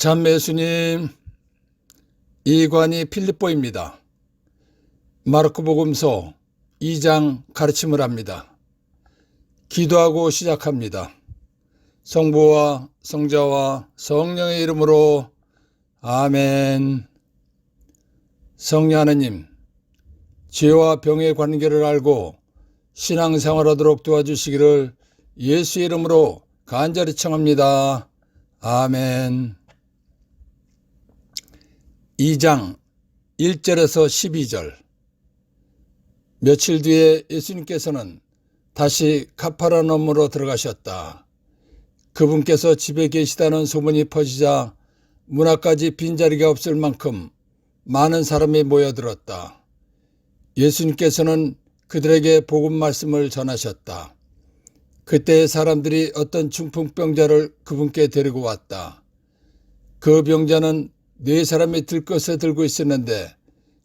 참매 예수님, 이관이 필립보입니다. 마르코복음서 2장 가르침을 합니다. 기도하고 시작합니다. 성부와 성자와 성령의 이름으로 아멘. 성령 하느님, 죄와 병의 관계를 알고 신앙생활하도록 도와주시기를 예수의 이름으로 간절히 청합니다. 아멘. 2장 1절에서 12절. 며칠 뒤에 예수님께서는 다시 가파르나움으로 들어가셨다. 그분께서 집에 계시다는 소문이 퍼지자 문 앞까지 빈자리가 없을 만큼 많은 사람이 모여들었다. 예수님께서는 그들에게 복음 말씀을 전하셨다. 그때 사람들이 어떤 중풍병자를 그분께 데리고 왔다. 그 병자는 4사람이 들것에 들고 있었는데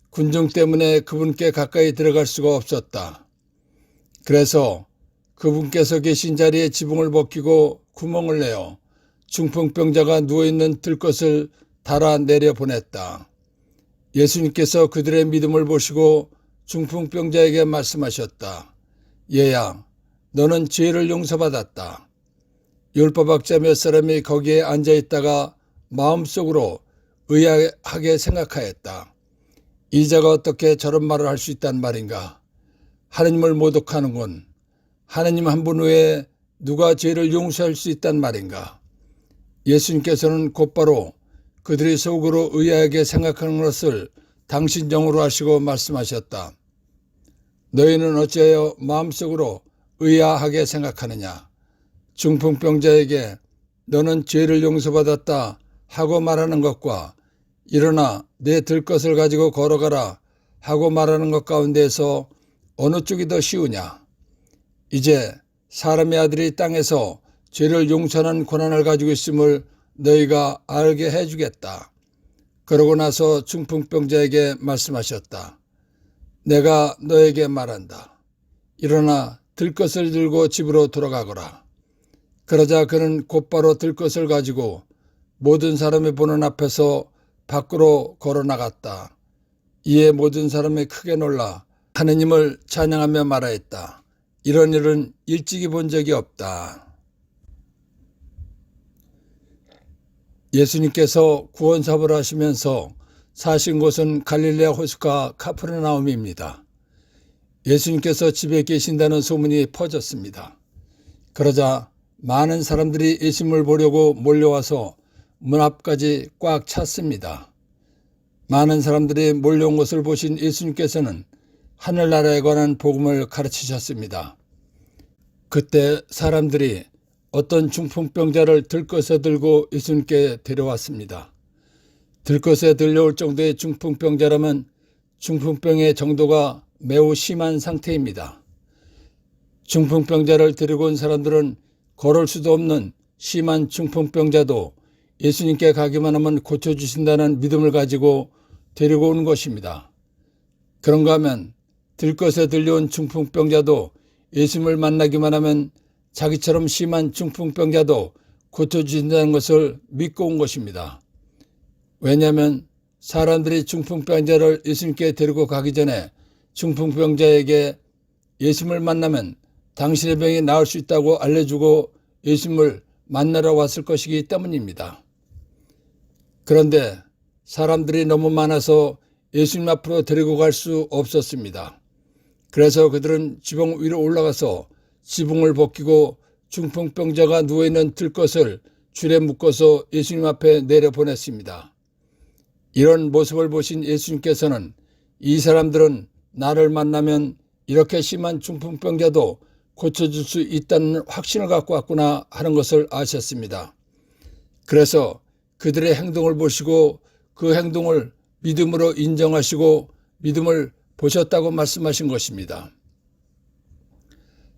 군중 때문에 그분께 가까이 들어갈 수가 없었다. 그래서 그분께서 계신 자리에 지붕을 벗기고 구멍을 내어 중풍병자가 누워있는 들것을 달아 내려보냈다. 예수님께서 그들의 믿음을 보시고 중풍병자에게 말씀하셨다. 얘야, 너는 죄를 용서받았다. 율법학자 몇 사람이 거기에 앉아있다가 마음속으로 의아하게 생각하였다. 이 자가 어떻게 저런 말을 할 수 있단 말인가? 하느님을 모독하는군. 하느님 한 분 외에 누가 죄를 용서할 수 있단 말인가? 예수님께서는 곧바로 그들이 속으로 의아하게 생각하는 것을 당신 영으로 하시고 말씀하셨다. 너희는 어찌하여 마음속으로 의아하게 생각하느냐? 중풍병자에게 너는 죄를 용서받았다 하고 말하는 것과 일어나 내 들것을 가지고 걸어가라 하고 말하는 것 가운데서 어느 쪽이 더 쉬우냐? 이제 사람의 아들이 땅에서 죄를 용서하는 권한을 가지고 있음을 너희가 알게 해주겠다. 그러고 나서 중풍병자에게 말씀하셨다. 내가 너에게 말한다. 일어나 들것을 들고 집으로 돌아가거라. 그러자 그는 곧바로 들것을 가지고 모든 사람이 보는 앞에서 밖으로 걸어 나갔다. 이에 모든 사람이 크게 놀라 하느님을 찬양하며 말하였다. 이런 일은 일찍이 본 적이 없다. 예수님께서 구원사업을 하시면서 사신 곳은 갈릴레아 호수가 카프르나움입니다. 예수님께서 집에 계신다는 소문이 퍼졌습니다. 그러자 많은 사람들이 예수님을 보려고 몰려와서 문 앞까지 꽉 찼습니다. 많은 사람들이 몰려온 것을 보신 예수님께서는 하늘나라에 관한 복음을 가르치셨습니다. 그때 사람들이 어떤 중풍병자를 들것에 들고 예수님께 데려왔습니다. 들것에 들려올 정도의 중풍병자라면 중풍병의 정도가 매우 심한 상태입니다. 중풍병자를 데리고 온 사람들은 걸을 수도 없는 심한 중풍병자도 예수님께 가기만 하면 고쳐주신다는 믿음을 가지고 데리고 온 것입니다. 그런가 하면 들것에 들려온 중풍병자도 예수님을 만나기만 하면 자기처럼 심한 중풍병자도 고쳐주신다는 것을 믿고 온 것입니다. 왜냐하면 사람들이 중풍병자를 예수님께 데리고 가기 전에 중풍병자에게 예수님을 만나면 당신의 병이 나을 수 있다고 알려주고 예수님을 만나러 왔을 것이기 때문입니다. 그런데 사람들이 너무 많아서 예수님 앞으로 데리고 갈 수 없었습니다. 그래서 그들은 지붕 위로 올라가서 지붕을 벗기고 중풍병자가 누워있는 들것을 줄에 묶어서 예수님 앞에 내려보냈습니다. 이런 모습을 보신 예수님께서는 이 사람들은 나를 만나면 이렇게 심한 중풍병자도 고쳐줄 수 있다는 확신을 갖고 왔구나 하는 것을 아셨습니다. 그래서 그들의 행동을 보시고 그 행동을 믿음으로 인정하시고 믿음을 보셨다고 말씀하신 것입니다.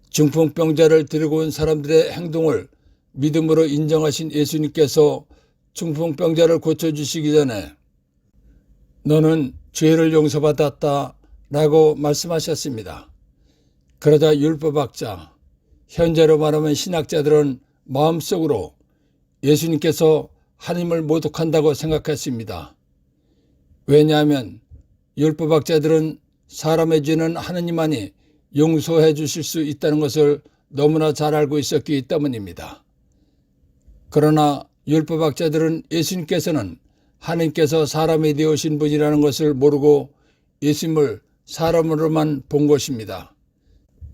중풍병자를 데리고 온 사람들의 행동을 믿음으로 인정하신 예수님께서 중풍병자를 고쳐주시기 전에 너는 죄를 용서받았다 라고 말씀하셨습니다. 그러자 율법학자, 현재로 말하면 신학자들은 마음속으로 예수님께서 하나님을 모독한다고 생각했습니다. 왜냐하면 율법학자들은 사람의 죄는 하느님만이 용서해 주실 수 있다는 것을 너무나 잘 알고 있었기 때문입니다. 그러나 율법학자들은 예수님께서는 하나님께서 사람이 되어오신 분이라는 것을 모르고 예수님을 사람으로만 본 것입니다.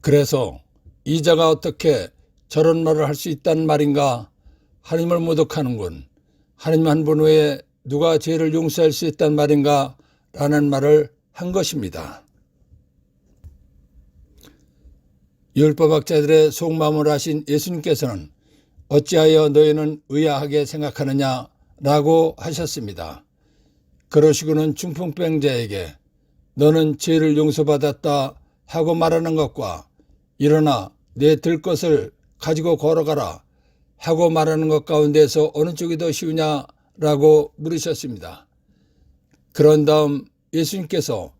그래서 이 자가 어떻게 저런 말을 할 수 있다는 말인가? 하나님을 모독하는군. 하나님 한 분 외에 누가 죄를 용서할 수 있단 말인가? 라는 말을 한 것입니다. 율법학자들의 속마음을 아신 예수님께서는 어찌하여 너희는 의아하게 생각하느냐? 라고 하셨습니다. 그러시고는 중풍병자에게 너는 죄를 용서받았다 하고 말하는 것과 일어나 내 들 것을 가지고 걸어가라 하고 말하는 것 가운데서 어느 쪽이 더 쉬우냐라고 물으셨습니다. 그런 다음 예수님께서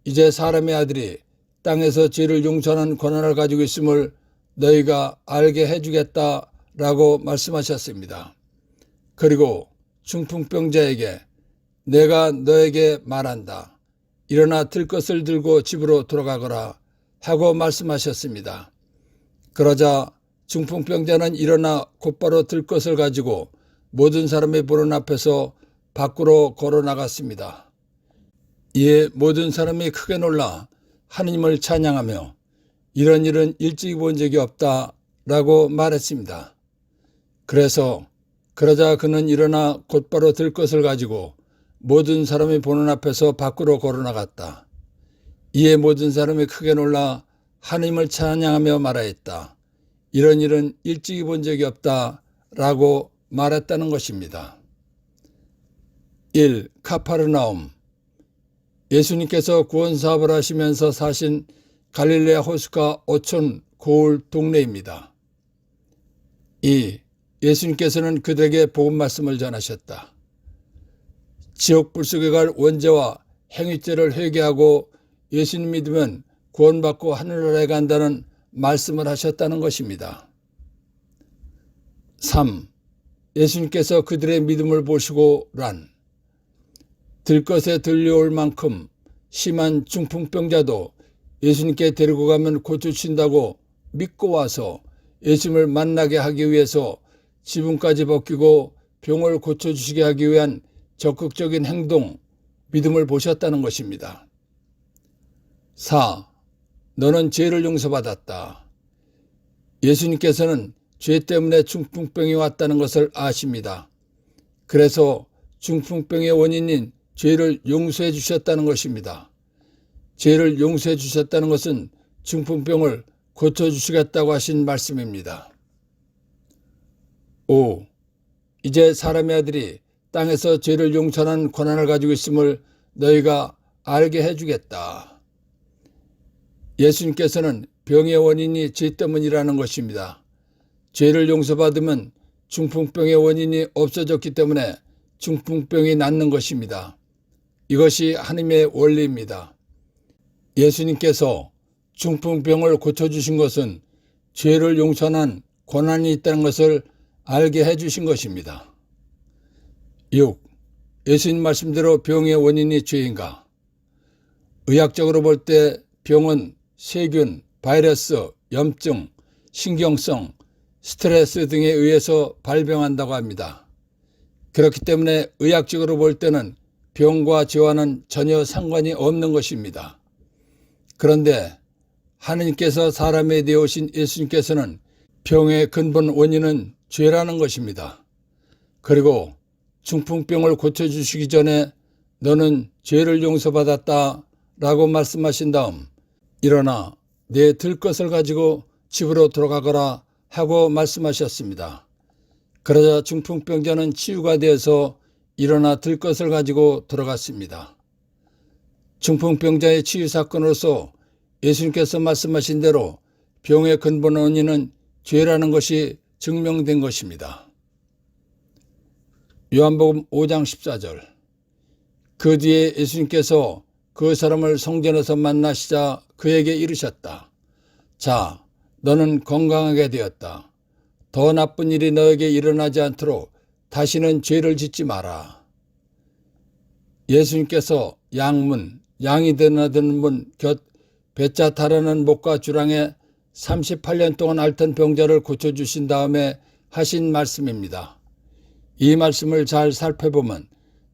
이제 사람의 아들이 땅에서 죄를 용서하는 권한을 가지고 있음을 너희가 알게 해주겠다라고 말씀하셨습니다. 그리고 중풍병자에게 내가 너에게 말한다. 일어나 들 것을 들고 집으로 돌아가거라 하고 말씀하셨습니다. 그러자 중풍병자는 일어나 곧바로 들 것을 가지고 모든 사람의 보는 앞에서 밖으로 걸어 나갔습니다. 이에 모든 사람이 크게 놀라 하느님을 찬양하며 이런 일은 일찍 본 적이 없다라고 말했습니다. 그러자 그는 일어나 곧바로 들 것을 가지고 모든 사람이 보는 앞에서 밖으로 걸어 나갔다. 이에 모든 사람이 크게 놀라 하느님을 찬양하며 말하였다. 이런 일은 일찍이 본 적이 없다라고 말했다는 것입니다. 1. 카파르나움. 예수님께서 구원사업을 하시면서 사신 갈릴레아 호숫가 오촌 고을 동네입니다. 2. 예수님께서는 그들에게 복음 말씀을 전하셨다. 지옥불 속에 갈 원죄와 행위죄를 회개하고 예수님 믿으면 구원받고 하늘나라에 간다는 말씀을 하셨다는 것입니다. 3. 예수님께서 그들의 믿음을 보시고 란. 들것에 들려올 만큼 심한 중풍병자도 예수님께 데리고 가면 고쳐주신다고 믿고 와서 예수님을 만나게 하기 위해서 지붕까지 벗기고 병을 고쳐주시게 하기 위한 적극적인 행동, 믿음을 보셨다는 것입니다. 4. 너는 죄를 용서받았다. 예수님께서는 죄 때문에 중풍병이 왔다는 것을 아십니다. 그래서 중풍병의 원인인 죄를 용서해 주셨다는 것입니다. 죄를 용서해 주셨다는 것은 중풍병을 고쳐주시겠다고 하신 말씀입니다. 5. 이제 사람의 아들이 땅에서 죄를 용서하는 권한을 가지고 있음을 너희가 알게 해주겠다. 예수님께서는 병의 원인이 죄 때문이라는 것입니다. 죄를 용서받으면 중풍병의 원인이 없어졌기 때문에 중풍병이 낫는 것입니다. 이것이 하나님의 원리입니다. 예수님께서 중풍병을 고쳐주신 것은 죄를 용서하는 권한이 있다는 것을 알게 해주신 것입니다. 6. 예수님 말씀대로 병의 원인이 죄인가? 의학적으로 볼 때 병은 세균, 바이러스, 염증, 신경성, 스트레스 등에 의해서 발병한다고 합니다. 그렇기 때문에 의학적으로 볼 때는 병과 죄와는 전혀 상관이 없는 것입니다. 그런데 하느님께서 사람에 되어 오신 예수님께서는 병의 근본 원인은 죄라는 것입니다. 그리고 중풍병을 고쳐주시기 전에 너는 죄를 용서받았다 라고 말씀하신 다음 일어나 내 들 것을 가지고 집으로 돌아가거라 하고 말씀하셨습니다. 그러자 중풍병자는 치유가 되어서 일어나 들 것을 가지고 돌아갔습니다. 중풍병자의 치유 사건으로서 예수님께서 말씀하신 대로 병의 근본 원인은 죄라는 것이 증명된 것입니다. 요한복음 5장 14절. 그 뒤에 예수님께서 그 사람을 성전에서 만나시자 그에게 이르셨다. 자, 너는 건강하게 되었다. 더 나쁜 일이 너에게 일어나지 않도록 다시는 죄를 짓지 마라. 예수님께서 양문, 양이 드나드는 문 곁 배짜 타라는 목과 주랑에 38년 동안 앓던 병자를 고쳐주신 다음에 하신 말씀입니다. 이 말씀을 잘 살펴보면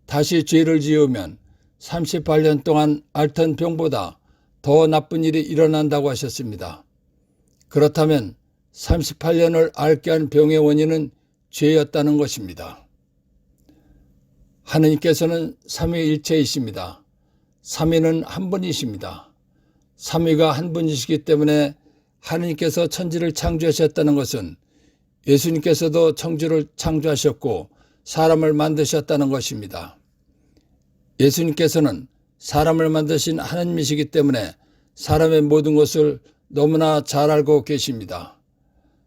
다시 죄를 지으면 38년 동안 앓던 병보다 더 나쁜 일이 일어난다고 하셨습니다. 그렇다면 38년을 앓게 한 병의 원인은 죄였다는 것입니다. 하느님께서는 삼위일체이십니다. 삼위는 한 분이십니다. 삼위가 한 분이시기 때문에 하느님께서 천지를 창조하셨다는 것은 예수님께서도 천지를 창조하셨고 사람을 만드셨다는 것입니다. 예수님께서는 사람을 만드신 하느님이시기 때문에 사람의 모든 것을 너무나 잘 알고 계십니다.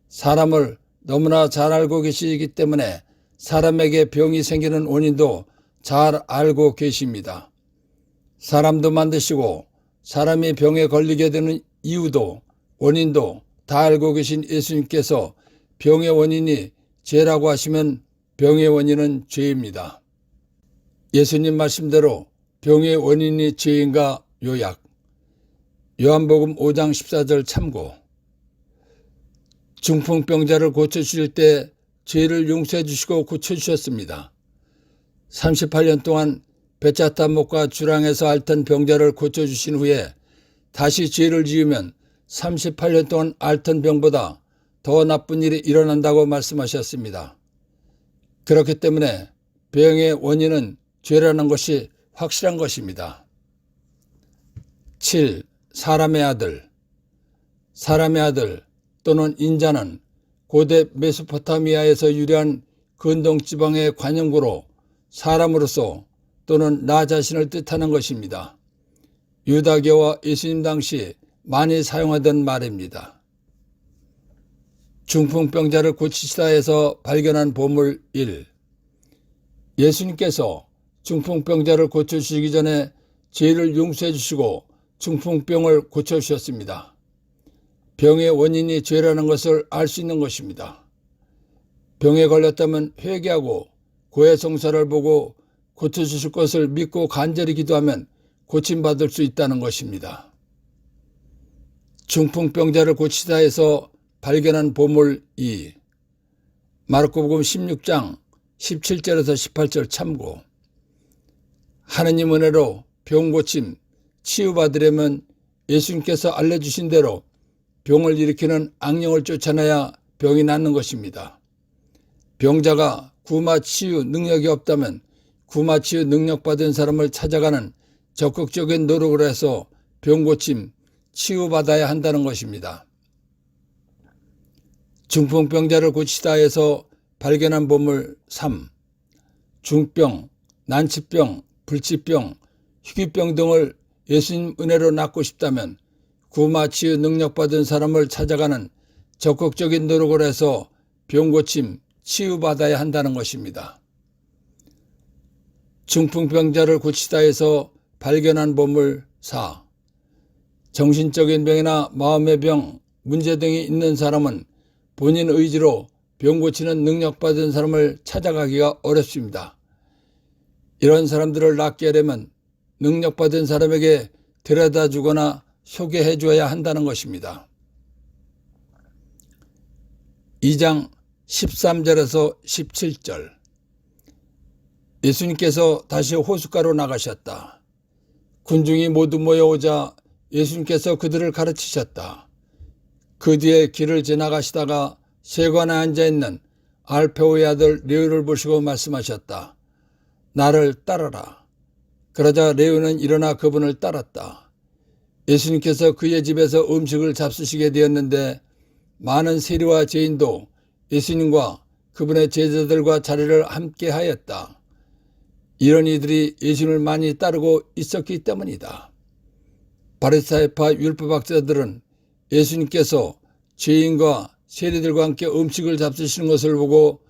사람을 너무나 잘 알고 계시기 때문에 사람에게 병이 생기는 원인도 잘 알고 계십니다. 사람도 만드시고 사람이 병에 걸리게 되는 이유도 원인도 다 알고 계신 예수님께서 병의 원인이 죄라고 하시면 병의 원인은 죄입니다. 예수님 말씀대로 병의 원인이 죄인가 요약. 요한복음 5장 14절 참고. 중풍병자를 고쳐주실 때 죄를 용서해 주시고 고쳐주셨습니다. 38년 동안 배짜탄 목과 주랑에서 앓던 병자를 고쳐주신 후에 다시 죄를 지으면 38년 동안 앓던 병보다 더 나쁜 일이 일어난다고 말씀하셨습니다. 그렇기 때문에 병의 원인은 죄라는 것이 확실한 것입니다. 7. 사람의 아들. 사람의 아들 또는 인자는 고대 메소포타미아에서 유래한 근동지방의 관용구로 사람으로서 또는 나 자신을 뜻하는 것입니다. 유다교와 예수님 당시 많이 사용하던 말입니다. 중풍병자를 고치시다 해서 발견한 보물 1. 예수님께서 중풍병자를 고쳐주시기 전에 죄를 용서해 주시고 중풍병을 고쳐주셨습니다. 병의 원인이 죄라는 것을 알 수 있는 것입니다. 병에 걸렸다면 회개하고 고해성사를 보고 고쳐주실 것을 믿고 간절히 기도하면 고침받을 수 있다는 것입니다. 중풍병자를 고치다 해서 발견한 보물 2. 마르코복음 16장 17절에서 18절 참고. 하느님 은혜로 병 고침, 치유받으려면 예수님께서 알려주신 대로 병을 일으키는 악령을 쫓아내야 병이 낫는 것입니다. 병자가 구마 치유 능력이 없다면 구마 치유 능력 받은 사람을 찾아가는 적극적인 노력을 해서 병 고침, 치유받아야 한다는 것입니다. 중풍병자를 고치다 해서 발견한 보물 3. 중병, 난치병, 불치병, 희귀병 등을 예수님 은혜로 낫고 싶다면 구마 치유 능력 받은 사람을 찾아가는 적극적인 노력을 해서 병 고침, 치유받아야 한다는 것입니다. 중풍병자를 고치다 해서 발견한 보물 4. 정신적인 병이나 마음의 병, 문제 등이 있는 사람은 본인 의지로 병 고치는 능력받은 사람을 찾아가기가 어렵습니다. 이런 사람들을 낫게 하려면 능력받은 사람에게 데려다 주거나 소개해 줘야 한다는 것입니다. 2장 13절에서 17절. 예수님께서 다시 호숫가로 나가셨다. 군중이 모두 모여오자 예수님께서 그들을 가르치셨다. 그 뒤에 길을 지나가시다가 세관에 앉아있는 알페오의 아들 레오를 보시고 말씀하셨다. 나를 따르라. 그러자 레오는 일어나 그분을 따랐다. 예수님께서 그의 집에서 음식을 잡수시게 되었는데 많은 세리와 죄인도 예수님과 그분의 제자들과 자리를 함께 하였다. 이런 이들이 예수님을 많이 따르고 있었기 때문이다. 바리사이파 율법학자들은 예수님께서 죄인과 세리들과 함께 음식을 잡수시는 것을 보고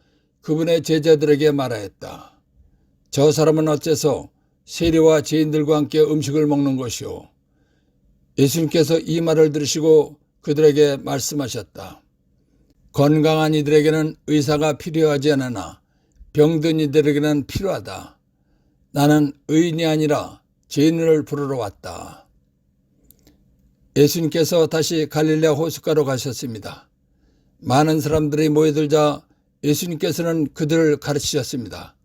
그분의 제자들에게 말하였다. 저 사람은 어째서 세리와 죄인들과 함께 음식을 먹는 것이오. 예수님께서 이 말을 들으시고 그들에게 말씀하셨다. 건강한 이들에게는 의사가 필요하지 않으나 병든 이들에게는 필요하다. 나는 의인이 아니라 죄인을 부르러 왔다. 예수님께서 다시 갈릴레아 호숫가로 가셨습니다. 많은 사람들이 모여들자 예수님께서는 그들을 가르치셨습니다.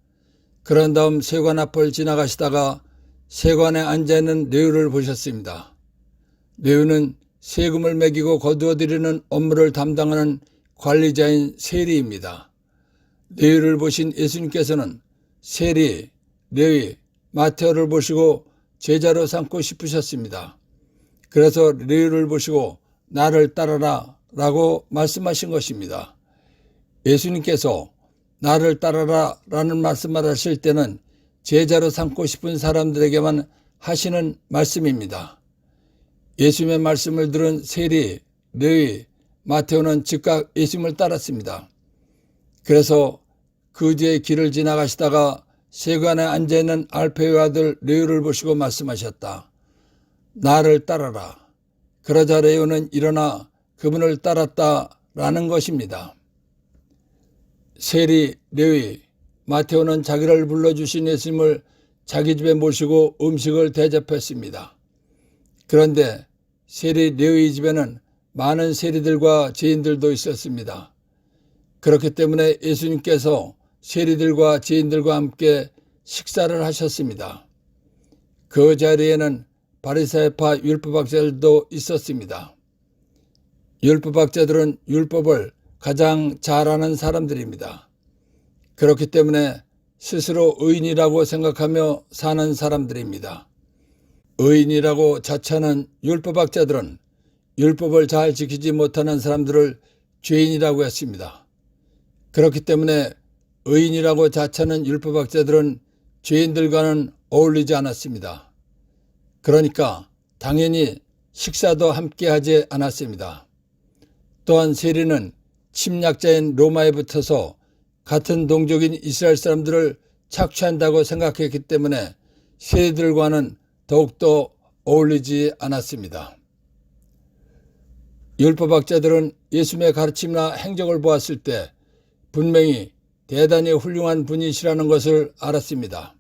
그런 다음 세관 앞을 지나가시다가 세관에 앉아있는 레위를 보셨습니다. 레위는 세금을 매기고 거두어들이는 업무를 담당하는 관리자인 세리입니다. 레위를 보신 예수님께서는 세리, 레위, 마테오를 보시고 제자로 삼고 싶으셨습니다. 그래서 레위를 보시고 나를 따라라 라고 말씀하신 것입니다. 예수님께서 나를 따라라 라는 말씀을 하실 때는 제자로 삼고 싶은 사람들에게만 하시는 말씀입니다. 예수님의 말씀을 들은 세리, 레위, 마테오는 즉각 예수님을 따랐습니다. 그래서 그 뒤에 길을 지나가시다가 세관에 앉아있는 알페의 아들 레위를 보시고 말씀하셨다. 나를 따라라. 그러자 레위는 일어나 그분을 따랐다라는 것입니다. 세리, 레위, 마테오는 자기를 불러주신 예수님을 자기 집에 모시고 음식을 대접했습니다. 그런데 세리, 레위 집에는 많은 세리들과 죄인들도 있었습니다. 그렇기 때문에 예수님께서 세리들과 죄인들과 함께 식사를 하셨습니다. 그 자리에는 바리새파 율법학자들도 있었습니다. 율법학자들은 율법을 가장 잘 아는 사람들입니다. 그렇기 때문에 스스로 의인이라고 생각하며 사는 사람들입니다. 의인이라고 자처하는 율법학자들은 율법을 잘 지키지 못하는 사람들을 죄인이라고 했습니다. 그렇기 때문에 의인이라고 자처하는 율법학자들은 죄인들과는 어울리지 않았습니다. 그러니까 당연히 식사도 함께 하지 않았습니다. 또한 세리는 침략자인 로마에 붙어서 같은 동족인 이스라엘 사람들을 착취한다고 생각했기 때문에 세리들과는 더욱더 어울리지 않았습니다. 율법학자들은 예수님의 가르침이나 행적을 보았을 때 분명히 대단히 훌륭한 분이시라는 것을 알았습니다.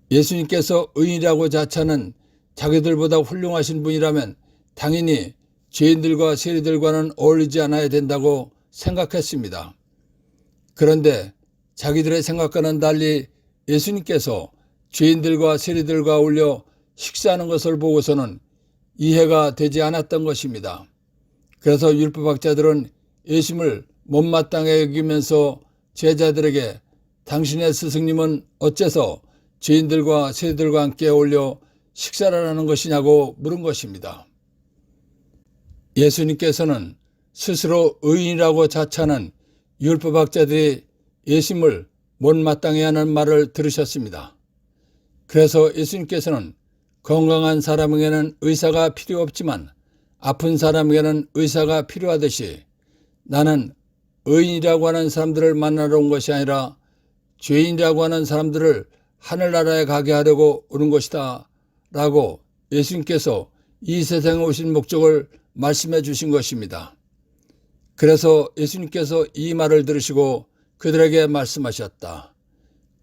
예수님께서 의인이라고 자처하는 자기들보다 훌륭하신 분이라면 당연히 죄인들과 세리들과는 어울리지 않아야 된다고 생각했습니다. 그런데 자기들의 생각과는 달리 예수님께서 죄인들과 세리들과 어울려 식사하는 것을 보고서는 이해가 되지 않았던 것입니다. 그래서 율법학자들은 예수님을 못마땅해 여기면서 제자들에게 당신의 스승님은 어째서 죄인들과 세리들과 함께 어울려 식사를 하는 것이냐고 물은 것입니다. 예수님께서는 스스로 의인이라고 자처하는 율법학자들이 예수님을 못마땅해 하는 말을 들으셨습니다. 그래서 예수님께서는 건강한 사람에게는 의사가 필요 없지만 아픈 사람에게는 의사가 필요하듯이 나는 의인이라고 하는 사람들을 만나러 온 것이 아니라 죄인이라고 하는 사람들을 하늘나라에 가게 하려고 오는 것이다 라고 예수님께서 이 세상에 오신 목적을 말씀해 주신 것입니다. 그래서 예수님께서 이 말을 들으시고 그들에게 말씀하셨다.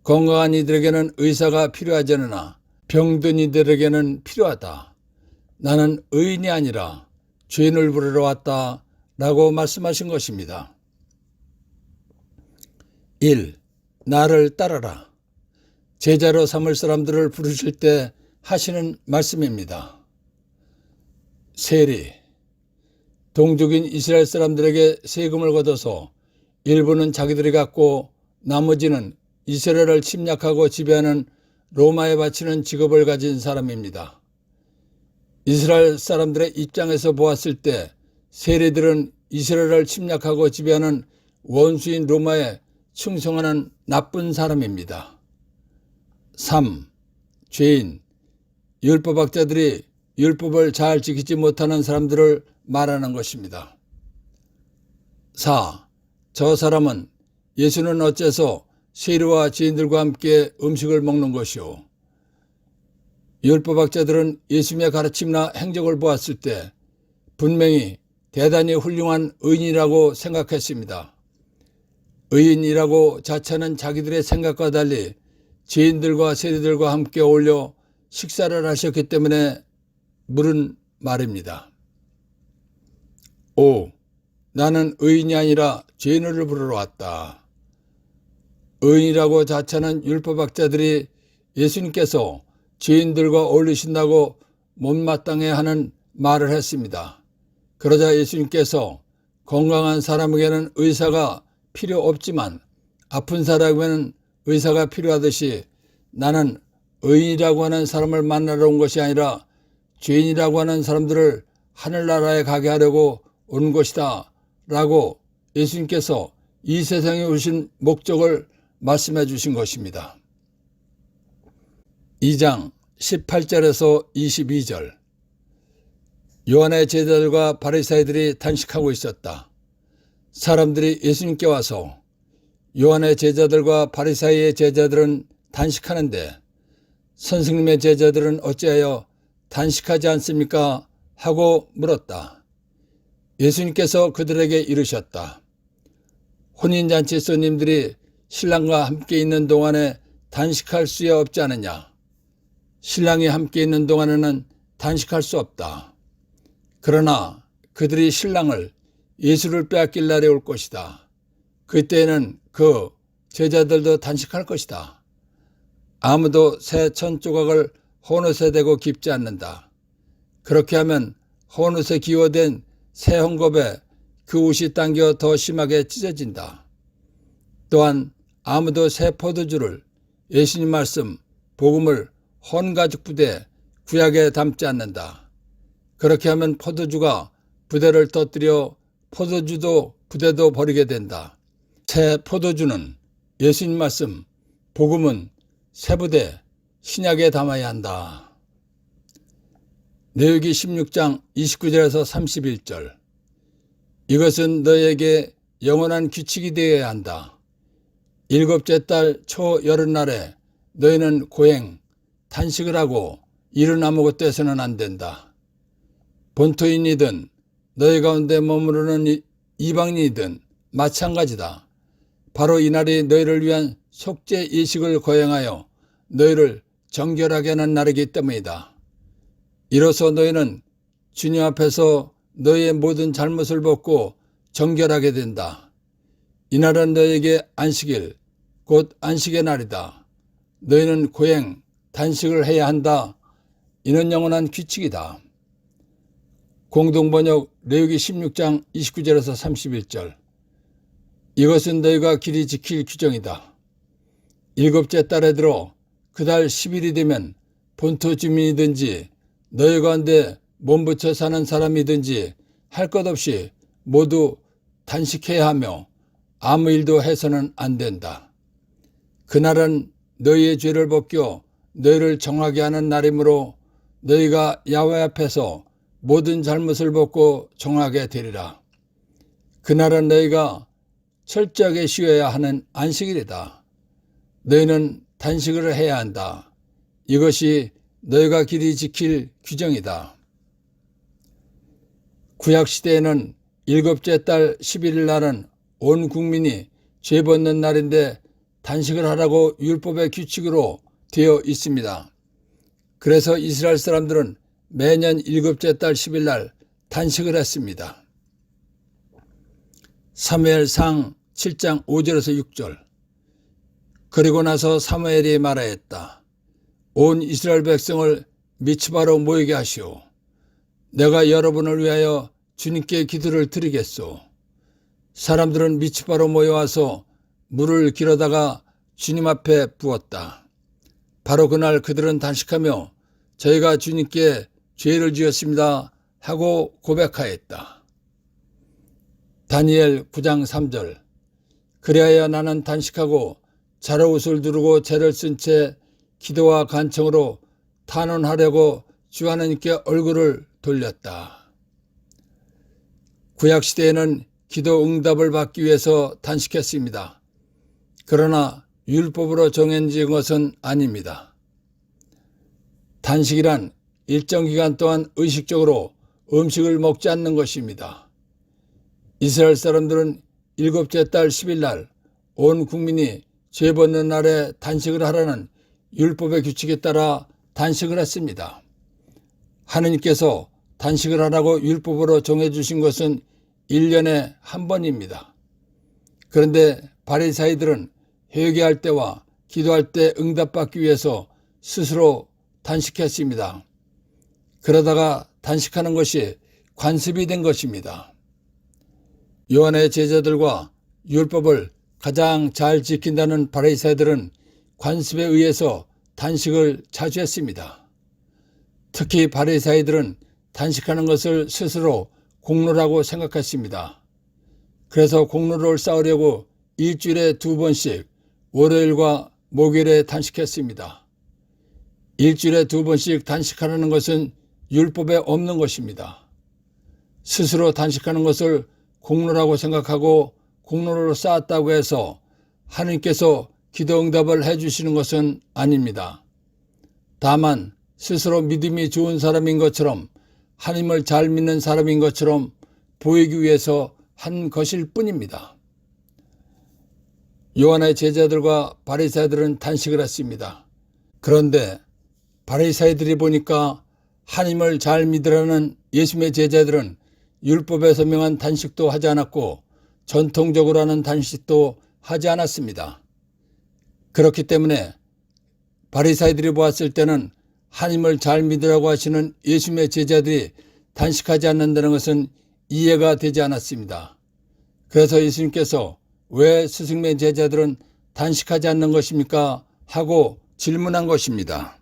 건강한 이들에게는 의사가 필요하지 않으나 병든 이들에게는 필요하다. 나는 의인이 아니라 죄인을 부르러 왔다 라고 말씀하신 것입니다. 1. 나를 따라라. 제자로 삼을 사람들을 부르실 때 하시는 말씀입니다. 세리. 동족인 이스라엘 사람들에게 세금을 걷어서 일부는 자기들이 갖고 나머지는 이스라엘을 침략하고 지배하는 로마에 바치는 직업을 가진 사람입니다. 이스라엘 사람들의 입장에서 보았을 때 세리들은 이스라엘을 침략하고 지배하는 원수인 로마에 충성하는 나쁜 사람입니다. 3. 죄인. 율법학자들이 율법을 잘 지키지 못하는 사람들을 말하는 것입니다. 4. 저 사람은 예수는 어째서 세리와 죄인들과 함께 음식을 먹는 것이오. 율법학자들은 예수님의 가르침이나 행적을 보았을 때 분명히 대단히 훌륭한 의인이라고 생각했습니다. 의인이라고 자처하는 자기들의 생각과 달리 죄인들과 세리들과 함께 어울려 식사를 하셨기 때문에 물은 말입니다. 5. 나는 의인이 아니라 죄인을 부르러 왔다. 의인이라고 자처하는 율법학자들이 예수님께서 죄인들과 어울리신다고 못마땅해 하는 말을 했습니다. 그러자 예수님께서 건강한 사람에게는 의사가 필요 없지만 아픈 사람에게는 의사가 필요하듯이 나는 의인이라고 하는 사람을 만나러 온 것이 아니라 죄인이라고 하는 사람들을 하늘나라에 가게 하려고 온 것이다 라고 예수님께서 이 세상에 오신 목적을 말씀해 주신 것입니다. 2장 18절에서 22절. 요한의 제자들과 바리사이들이 단식하고 있었다. 사람들이 예수님께 와서 요한의 제자들과 바리사이의 제자들은 단식하는데 선생님의 제자들은 어찌하여 단식하지 않습니까? 하고 물었다. 예수님께서 그들에게 이르셨다. 혼인잔치 손님들이 신랑과 함께 있는 동안에 단식할 수야 없지 않느냐. 신랑이 함께 있는 동안에는 단식할 수 없다. 그러나 그들이 신랑을 예수를 빼앗길 날이 올 것이다. 그때에는 그 제자들도 단식할 것이다. 아무도 새 천 조각을 헌옷에 대고 깁지 않는다. 그렇게 하면 헌옷에 기워된 새 헝겊에 그 옷이 당겨 더 심하게 찢어진다. 또한 아무도 새 포도주를 예수님 말씀 복음을 헌가죽 부대 구약에 담지 않는다. 그렇게 하면 포도주가 부대를 터뜨려 포도주도 부대도 버리게 된다. 새 포도주는 예수님 말씀 복음은 새 부대 신약에 담아야 한다. 레위기 16장 29절에서 31절. 이것은 너에게 영원한 규칙이 되어야 한다. 7째 달 초 여름날에 너희는 고행, 단식을 하고 일은 아무것도 해서는 안 된다. 본토인이든 너희 가운데 머무르는 이방인이든 마찬가지다. 바로 이날이 너희를 위한 속죄 예식을 거행하여 너희를 정결하게 하는 날이기 때문이다. 이로써 너희는 주님 앞에서 너희의 모든 잘못을 벗고 정결하게 된다. 이날은 너희에게 안식일, 곧 안식의 날이다. 너희는 고행, 단식을 해야 한다. 이는 영원한 규칙이다. 공동번역 레위기 16장 29절에서 31절. 이것은 너희가 길이 지킬 규정이다. 7째 달에 들어 그 달 10일이 되면 본토 주민이든지 너희 가운데 몸붙여 사는 사람이든지 할 것 없이 모두 단식해야 하며 아무 일도 해서는 안 된다. 그날은 너희의 죄를 벗겨 너희를 정하게 하는 날이므로 너희가 야훼 앞에서 모든 잘못을 벗고 정하게 되리라. 그날은 너희가 철저하게 쉬어야 하는 안식일이다. 너희는 단식을 해야 한다. 이것이 너희가 길이 지킬 규정이다. 구약시대에는 7째 달 11일 날은 온 국민이 죄 벗는 날인데 단식을 하라고 율법의 규칙으로 되어 있습니다. 그래서 이스라엘 사람들은 매년 7째 달 10일 날 단식을 했습니다. 사무엘상 7장 5절에서 6절. 그리고 나서 사무엘이 말하였다. 온 이스라엘 백성을 미츠바로 모이게 하시오. 내가 여러분을 위하여 주님께 기도를 드리겠소. 사람들은 미츠바로 모여와서 물을 길어다가 주님 앞에 부었다. 바로 그날 그들은 단식하며 저희가 주님께 죄를 지었습니다 하고 고백하였다. 다니엘 9장 3절. 그리하여 나는 단식하고 자로옷을 두르고 죄를 쓴 채 기도와 간청으로 탄원하려고 주 하나님께 얼굴을 돌렸다. 구약시대에는 기도 응답을 받기 위해서 단식했습니다. 그러나 율법으로 정해진 것은 아닙니다. 단식이란 일정 기간 동안 의식적으로 음식을 먹지 않는 것입니다. 이스라엘 사람들은 7째 달 10일 날 온 국민이 죄 벗는 날에 단식을 하라는 율법의 규칙에 따라 단식을 했습니다. 하느님께서 단식을 하라고 율법으로 정해주신 것은 1년에 한 번입니다. 그런데 바리새인들은 회개할 때와 기도할 때 응답받기 위해서 스스로 단식했습니다. 그러다가 단식하는 것이 관습이 된 것입니다. 요한의 제자들과 율법을 가장 잘 지킨다는 바리새인들은 관습에 의해서 단식을 자주 했습니다. 특히 바리새인들은 단식하는 것을 스스로 공로라고 생각했습니다. 그래서 공로를 쌓으려고 일주일에 2번씩 월요일과 목요일에 단식했습니다. 일주일에 2번씩 단식하라는 것은 율법에 없는 것입니다. 스스로 단식하는 것을 공로라고 생각하고 공로를 쌓았다고 해서 하느님께서 기도 응답을 해주시는 것은 아닙니다. 다만 스스로 믿음이 좋은 사람인 것처럼 하나님을 잘 믿는 사람인 것처럼 보이기 위해서 한 것일 뿐입니다. 요한의 제자들과 바리새인들은 단식을 했습니다. 그런데 바리새인들이 보니까 하나님을 잘 믿으라는 예수님의 제자들은 율법에 서명한 단식도 하지 않았고 전통적으로 하는 단식도 하지 않았습니다. 그렇기 때문에 바리새인들이 보았을 때는 하나님을 잘 믿으라고 하시는 예수님의 제자들이 단식하지 않는다는 것은 이해가 되지 않았습니다. 그래서 예수님께서 왜 스승의 제자들은 단식하지 않는 것입니까? 하고 질문한 것입니다.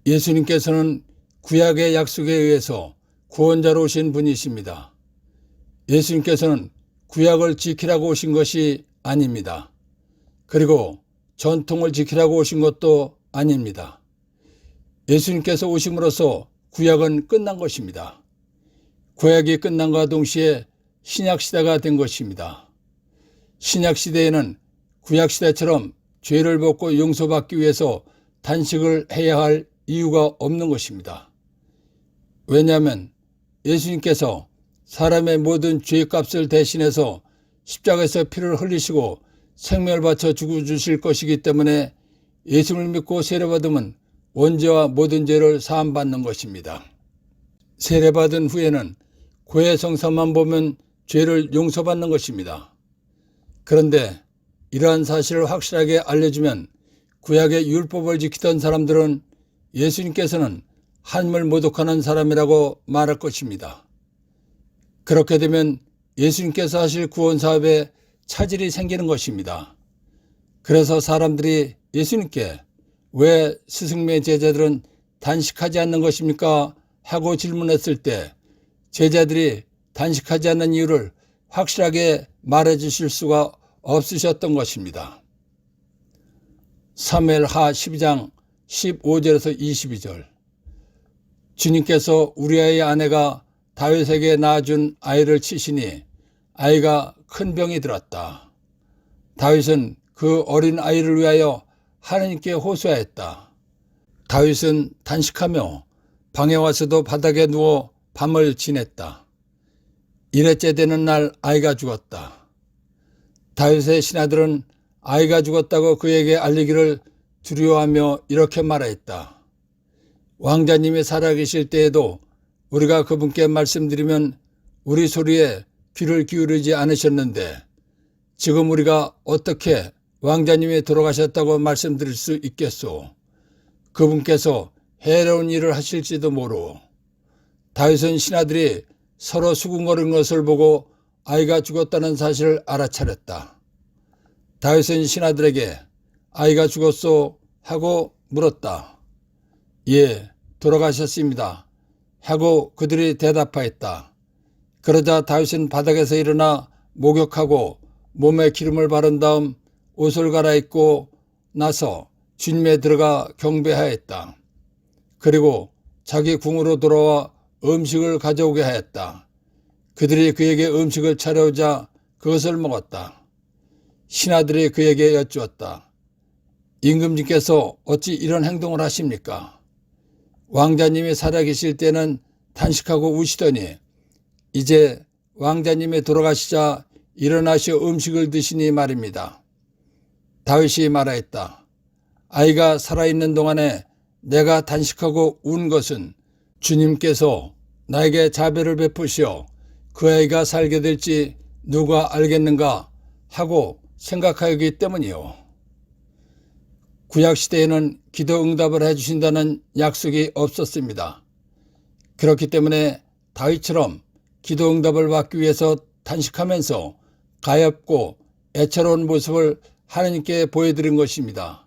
예수님께서는 구약의 약속에 의해서 구원자로 오신 분이십니다. 예수님께서는 구약을 지키라고 오신 것이 아닙니다. 그리고 전통을 지키라고 오신 것도 아닙니다. 예수님께서 오심으로써 구약은 끝난 것입니다. 구약이 끝난과 동시에 신약시대가 된 것입니다. 신약시대에는 구약시대처럼 죄를 벗고 용서받기 위해서 단식을 해야 할 이유가 없는 것입니다. 왜냐하면 예수님께서 사람의 모든 죄값을 대신해서 십자가에서 피를 흘리시고 생명을 바쳐 죽어주실 것이기 때문에 예수를 믿고 세례받으면 원죄와 모든 죄를 사함받는 것입니다. 세례받은 후에는 고해성사만 보면 죄를 용서받는 것입니다. 그런데 이러한 사실을 확실하게 알려주면 구약의 율법을 지키던 사람들은 예수님께서는 하나님을 모독하는 사람이라고 말할 것입니다. 그렇게 되면 예수님께서 하실 구원 사업에 차질이 생기는 것입니다. 그래서 사람들이 예수님께 왜 스승의 제자들은 단식하지 않는 것입니까? 하고 질문했을 때 제자들이 단식하지 않는 이유를 확실하게 말해 주실 수가 없으셨던 것입니다. 사무엘하 12장 15절에서 22절 주님께서 우리아의 아내가 다윗에게 낳아준 아이를 치시니 아이가 큰 병이 들었다. 다윗은 그 어린 아이를 위하여 하나님께 호소하였다. 다윗은 단식하며 방에 와서도 바닥에 누워 밤을 지냈다. 일회째 되는 날 아이가 죽었다. 다윗의 신하들은 아이가 죽었다고 그에게 알리기를 두려워하며 이렇게 말하였다. 왕자님이 살아계실 때에도 우리가 그분께 말씀드리면 우리 소리에 귀를 기울이지 않으셨는데 지금 우리가 어떻게 왕자님이 돌아가셨다고 말씀드릴 수 있겠소? 그분께서 해로운 일을 하실지도 모르오. 다윗은 신하들이 서로 수군거리는 것을 보고 아이가 죽었다는 사실을 알아차렸다. 다윗은 신하들에게 아이가 죽었소? 하고 물었다. 예, 돌아가셨습니다. 하고 그들이 대답하였다. 그러자 다윗은 바닥에서 일어나 목욕하고 몸에 기름을 바른 다음 옷을 갈아입고 나서 주님에 들어가 경배하였다. 그리고 자기 궁으로 돌아와 음식을 가져오게 하였다. 그들이 그에게 음식을 차려오자 그것을 먹었다. 신하들이 그에게 여쭈었다. 임금님께서 어찌 이런 행동을 하십니까? 왕자님이 살아계실 때는 단식하고 우시더니 이제 왕자님이 돌아가시자 일어나셔 음식을 드시니 말입니다. 다윗이 말하였다. 아이가 살아있는 동안에 내가 단식하고 운 것은 주님께서 나에게 자비를 베푸시어 그 아이가 살게 될지 누가 알겠는가 하고 생각하였기 때문이요. 구약시대에는 기도 응답을 해주신다는 약속이 없었습니다. 그렇기 때문에 다윗처럼 기도 응답을 받기 위해서 단식하면서 가엾고 애처로운 모습을 하나님께 보여드린 것입니다.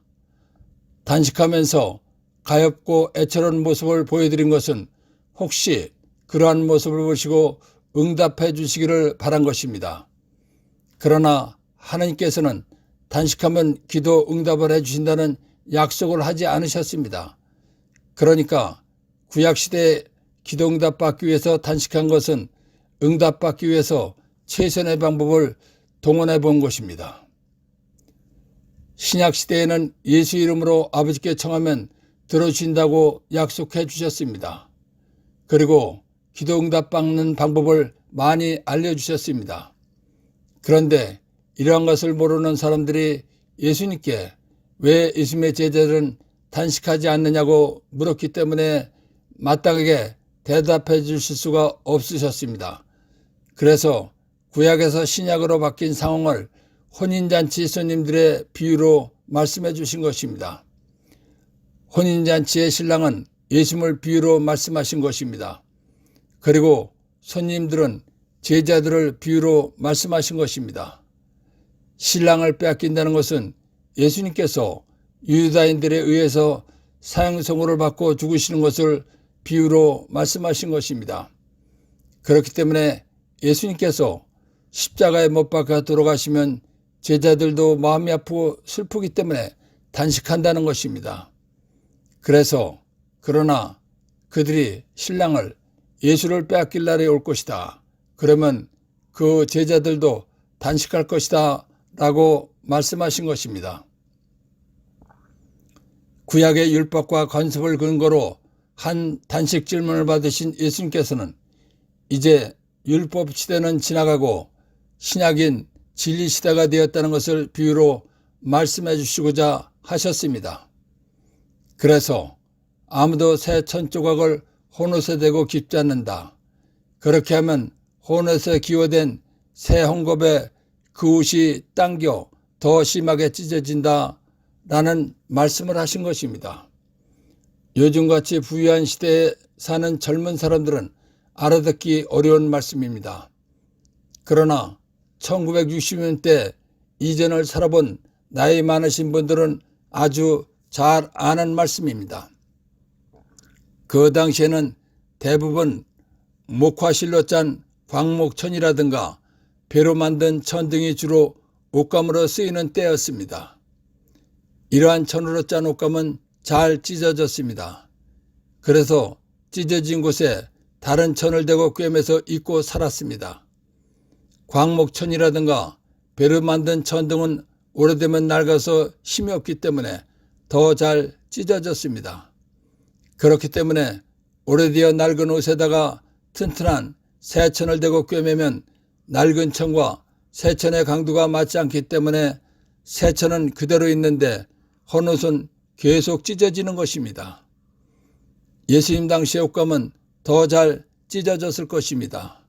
단식하면서 가엾고 애처로운 모습을 보여드린 것은 혹시 그러한 모습을 보시고 응답해 주시기를 바란 것입니다. 그러나 하나님께서는 단식하면 기도 응답을 해 주신다는 약속을 하지 않으셨습니다. 그러니까 구약시대에 기도 응답 받기 위해서 단식한 것은 응답 받기 위해서 최선의 방법을 동원해 본 것입니다. 신약시대에는 예수 이름으로 아버지께 청하면 들어주신다고 약속해 주셨습니다. 그리고 기도 응답 받는 방법을 많이 알려주셨습니다. 그런데 이러한 것을 모르는 사람들이 예수님께 왜 예수님의 제자들은 단식하지 않느냐고 물었기 때문에 마땅하게 대답해 주실 수가 없으셨습니다. 그래서 구약에서 신약으로 바뀐 상황을 혼인잔치 손님들의 비유로 말씀해 주신 것입니다. 혼인잔치의 신랑은 예수님을 비유로 말씀하신 것입니다. 그리고 손님들은 제자들을 비유로 말씀하신 것입니다. 신랑을 빼앗긴다는 것은 예수님께서 유다인들에 의해서 사형선고를 받고 죽으시는 것을 비유로 말씀하신 것입니다. 그렇기 때문에 예수님께서 십자가에 못 박혀 돌아가시면 제자들도 마음이 아프고 슬프기 때문에 단식한다는 것입니다. 그러나 그들이 신랑을 예수를 빼앗길 날이 올 것이다. 그러면 그 제자들도 단식할 것이다 라고 말씀하신 것입니다. 구약의 율법과 관습을 근거로 한 단식 질문을 받으신 예수님께서는 이제 율법 시대는 지나가고 신약인 진리 시대가 되었다는 것을 비유로 말씀해 주시고자 하셨습니다. 그래서 아무도 새 천조각을 혼옷에 대고 깁지 않는다. 그렇게 하면 혼옷에 기호된 새 헝겊에 그 옷이 당겨 더 심하게 찢어진다 라는 말씀을 하신 것입니다. 요즘같이 부유한 시대에 사는 젊은 사람들은 알아듣기 어려운 말씀입니다. 그러나 1960년대 이전을 살아본 나이 많으신 분들은 아주 잘 아는 말씀입니다. 그 당시에는 대부분 목화실로 짠 광목천이라든가 배로 만든 천 등이 주로 옷감으로 쓰이는 때였습니다. 이러한 천으로 짠 옷감은 잘 찢어졌습니다. 그래서 찢어진 곳에 다른 천을 대고 꿰매서 입고 살았습니다. 광목천이라든가 배로 만든 천 등은 오래되면 낡아서 힘이 없기 때문에 더 잘 찢어졌습니다. 그렇기 때문에 오래되어 낡은 옷에다가 튼튼한 새 천을 대고 꿰매면 낡은 천과 새 천의 강도가 맞지 않기 때문에 새 천은 그대로 있는데 헌옷은 계속 찢어지는 것입니다. 예수님 당시의 옷감은 더 잘 찢어졌을 것입니다.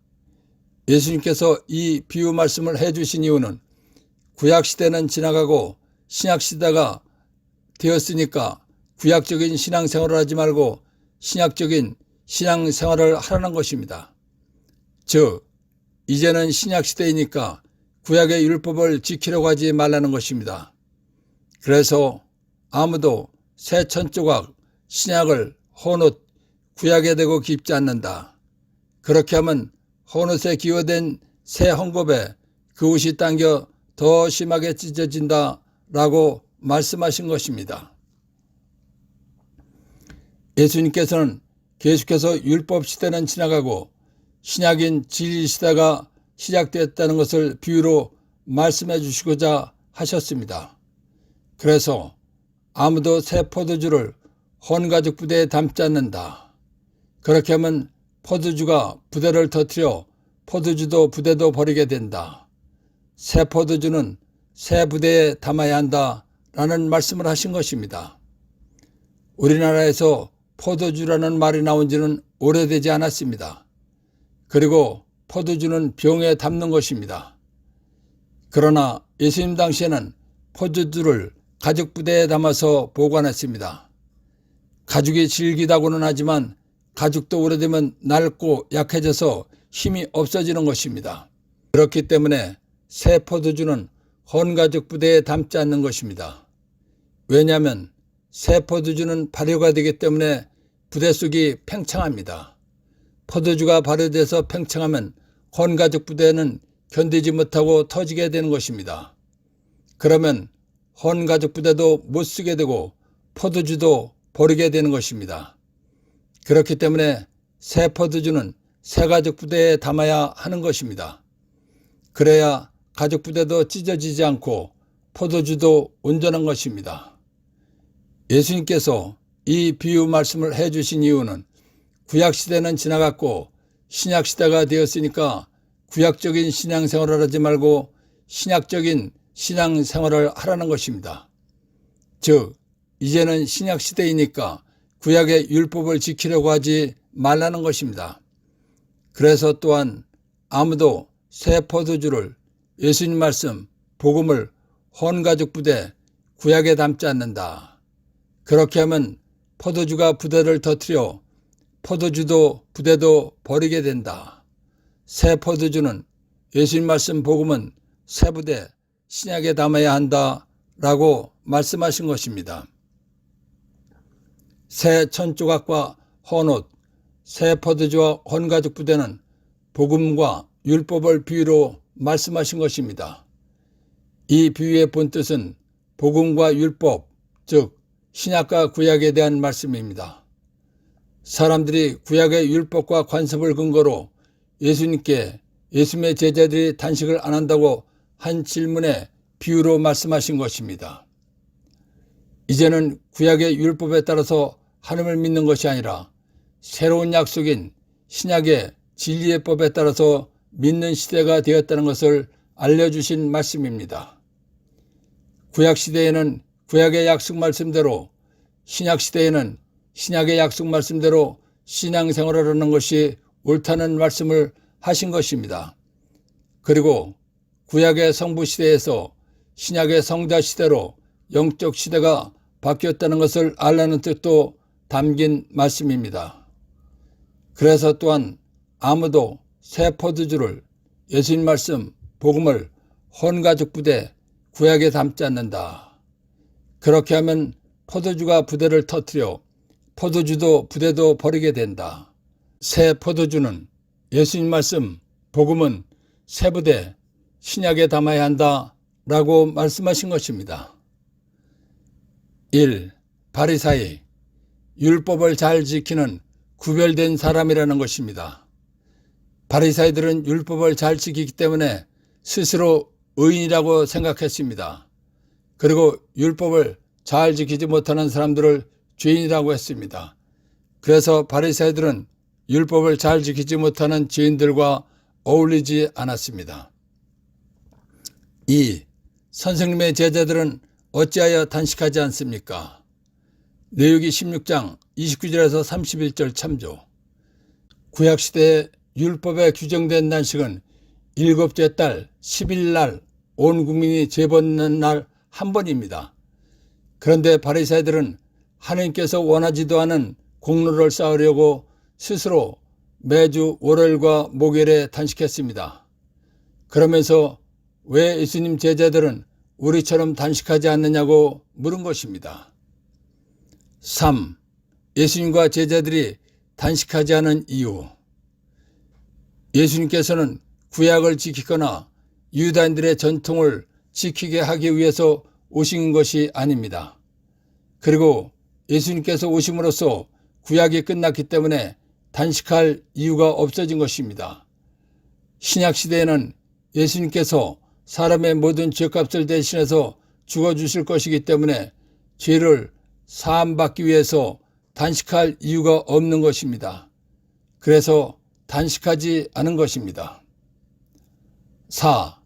예수님께서 이 비유 말씀을 해주신 이유는 구약시대는 지나가고 신약시대가 되었으니까 구약적인 신앙생활을 하지 말고 신약적인 신앙생활을 하라는 것입니다. 즉 이제는 신약시대이니까 구약의 율법을 지키려고 하지 말라는 것입니다. 그래서 아무도 새 천조각, 신약을 헌옷, 구약에 대고 깁지 않는다. 그렇게 하면 헌옷에 기호된 새 헝겊에 그 옷이 당겨 더 심하게 찢어진다 라고 말씀하신 것입니다. 예수님께서는 계속해서 율법 시대는 지나가고 신약인 진리 시대가 시작되었다는 것을 비유로 말씀해 주시고자 하셨습니다. 그래서 아무도 새 포도주를 헌가죽 부대에 담지 않는다. 그렇게 하면 포도주가 부대를 터뜨려 포도주도 부대도 버리게 된다. 새 포도주는 새 부대에 담아야 한다라는 말씀을 하신 것입니다. 우리나라에서 포도주라는 말이 나온 지는 오래되지 않았습니다. 그리고 포도주는 병에 담는 것입니다. 그러나 예수님 당시에는 포도주를 가죽 부대에 담아서 보관했습니다. 가죽이 질기다고는 하지만 가죽도 오래되면 낡고 약해져서 힘이 없어지는 것입니다. 그렇기 때문에 새 포도주는 헌가죽 부대에 담지 않는 것입니다. 왜냐하면 새 포도주는 발효가 되기 때문에 부대 속이 팽창합니다. 포도주가 발효돼서 팽창하면 헌가죽 부대는 견디지 못하고 터지게 되는 것입니다. 그러면 헌가죽 부대도 못 쓰게 되고 포도주도 버리게 되는 것입니다. 그렇기 때문에 새 포도주는 새 가죽 부대에 담아야 하는 것입니다. 그래야 가죽 부대도 찢어지지 않고 포도주도 온전한 것입니다. 예수님께서 이 비유 말씀을 해주신 이유는 구약시대는 지나갔고 신약시대가 되었으니까 구약적인 신앙생활을 하지 말고 신약적인 신앙생활을 하라는 것입니다. 즉 이제는 신약시대이니까 구약의 율법을 지키려고 하지 말라는 것입니다. 그래서 또한 아무도 새 포도주를 예수님 말씀, 복음을 헌가죽 부대, 구약에 담지 않는다. 그렇게 하면 포도주가 부대를 터뜨려 포도주도 부대도 버리게 된다. 새 포도주는 예수님 말씀, 복음은 새 부대, 신약에 담아야 한다라고 말씀하신 것입니다. 새 천조각과 헌옷, 새 포도주와 헌가죽 부대는 복음과 율법을 비유로 말씀하신 것입니다. 이 비유의 본뜻은 복음과 율법, 즉 신약과 구약에 대한 말씀입니다. 사람들이 구약의 율법과 관습을 근거로 예수님께 예수님의 제자들이 단식을 안 한다고 한 질문에 비유로 말씀하신 것입니다. 이제는 구약의 율법에 따라서 하나님을 믿는 것이 아니라 새로운 약속인 신약의 진리의 법에 따라서 믿는 시대가 되었다는 것을 알려주신 말씀입니다. 구약시대에는 구약의 약속 말씀대로, 신약시대에는 신약의 약속 말씀대로 신앙생활을 하는 것이 옳다는 말씀을 하신 것입니다. 그리고 구약의 성부시대에서 신약의 성자시대로 영적 시대가 바뀌었다는 것을 알라는 뜻도 담긴 말씀입니다. 그래서 또한 아무도 새 포도주를 예수님 말씀, 복음을 헌가죽 부대, 구약에 담지 않는다. 그렇게 하면 포도주가 부대를 터뜨려 포도주도 부대도 버리게 된다. 새 포도주는 예수님 말씀, 복음은 새 부대, 신약에 담아야 한다라고 말씀하신 것입니다. 1. 바리사이, 율법을 잘 지키는 구별된 사람이라는 것입니다. 바리사이들은 율법을 잘 지키기 때문에 스스로 의인이라고 생각했습니다. 그리고 율법을 잘 지키지 못하는 사람들을 죄인이라고 했습니다. 그래서 바리사이들은 율법을 잘 지키지 못하는 죄인들과 어울리지 않았습니다. 2. 선생님의 제자들은 어찌하여 단식하지 않습니까? 레위기 16장 29절에서 31절 참조. 구약시대에 율법에 규정된 단식은 일곱째 달 10일 날 온 국민이 재받는 날 한 번입니다. 그런데 바리새인들은 하나님께서 원하지도 않은 공로를 쌓으려고 스스로 매주 월요일과 목요일에 단식했습니다. 그러면서 왜 예수님 제자들은 우리처럼 단식하지 않느냐고 물은 것입니다. 3. 예수님과 제자들이 단식하지 않은 이유. 예수님께서는 구약을 지키거나 유다인들의 전통을 지키게 하기 위해서 오신 것이 아닙니다. 그리고 예수님께서 오심으로써 구약이 끝났기 때문에 단식할 이유가 없어진 것입니다. 신약시대에는 예수님께서 사람의 모든 죄값을 대신해서 죽어주실 것이기 때문에 죄를 사함받기 위해서 단식할 이유가 없는 것입니다. 그래서 단식하지 않은 것입니다. 4.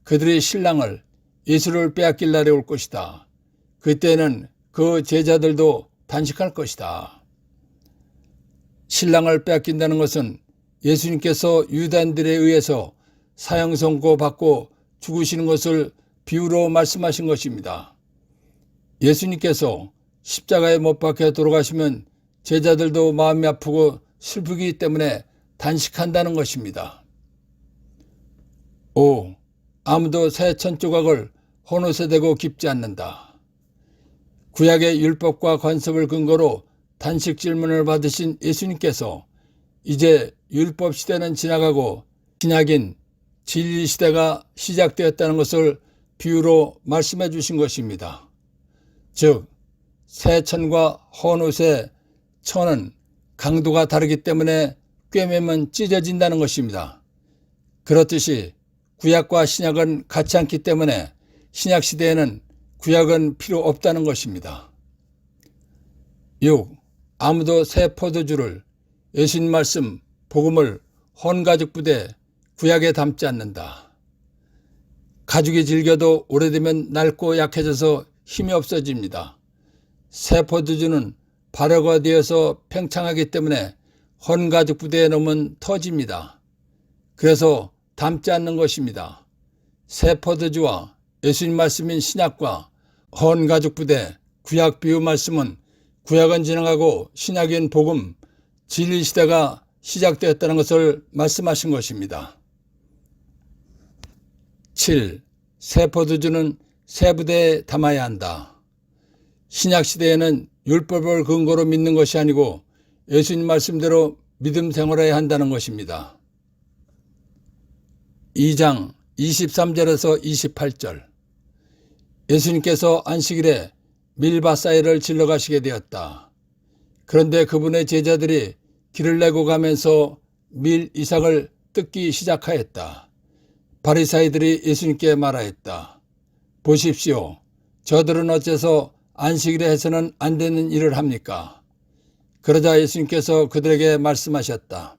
그들이 신랑을 예수를 빼앗길 날이 올 것이다. 그때는 그 제자들도 단식할 것이다. 신랑을 빼앗긴다는 것은 예수님께서 유대인들에 의해서 사형 선고받고 죽으시는 것을 비유로 말씀하신 것입니다. 예수님께서 십자가에 못 박혀 돌아가시면 제자들도 마음이 아프고 슬프기 때문에 단식한다는 것입니다. 5. 아무도 새 천조각을 헌옷에 대고 깁지 않는다. 구약의 율법과 관습을 근거로 단식 질문을 받으신 예수님께서 이제 율법 시대는 지나가고 신약인 진리 시대가 시작되었다는 것을 비유로 말씀해 주신 것입니다. 즉, 새 천과 헌옷의 천은 강도가 다르기 때문에 꿰매면 찢어진다는 것입니다. 그렇듯이 구약과 신약은 같지 않기 때문에 신약 시대에는 구약은 필요 없다는 것입니다. 6. 아무도 새 포도주를 예수님 말씀 복음을 헌가죽 부대 구약에 담지 않는다. 가죽이 질겨도 오래되면 낡고 약해져서 힘이 없어집니다. 새 포도주는 발효가 되어서 팽창하기 때문에 헌가죽 부대에 넣으면 터집니다. 그래서 담지 않는 것입니다. 새 포도주와 예수님 말씀인 신약과 헌가죽 부대 구약 비유 말씀은 구약은 지나가고 신약인 복음 진리 시대가 시작되었다는 것을 말씀하신 것입니다. 7. 새 포도주는 새 부대에 담아야 한다. 신약 시대에는 율법을 근거로 믿는 것이 아니고 예수님 말씀대로 믿음 생활해야 한다는 것입니다. 2장 23절에서 28절. 예수님께서 안식일에 밀바사이를 질러 가시게 되었다. 그런데 그분의 제자들이 길을 내고 가면서 밀 이삭을 뜯기 시작하였다. 바리사이들이 예수님께 말하였다. 보십시오. 저들은 어째서 안식일에 해서는 안 되는 일을 합니까? 그러자 예수님께서 그들에게 말씀하셨다.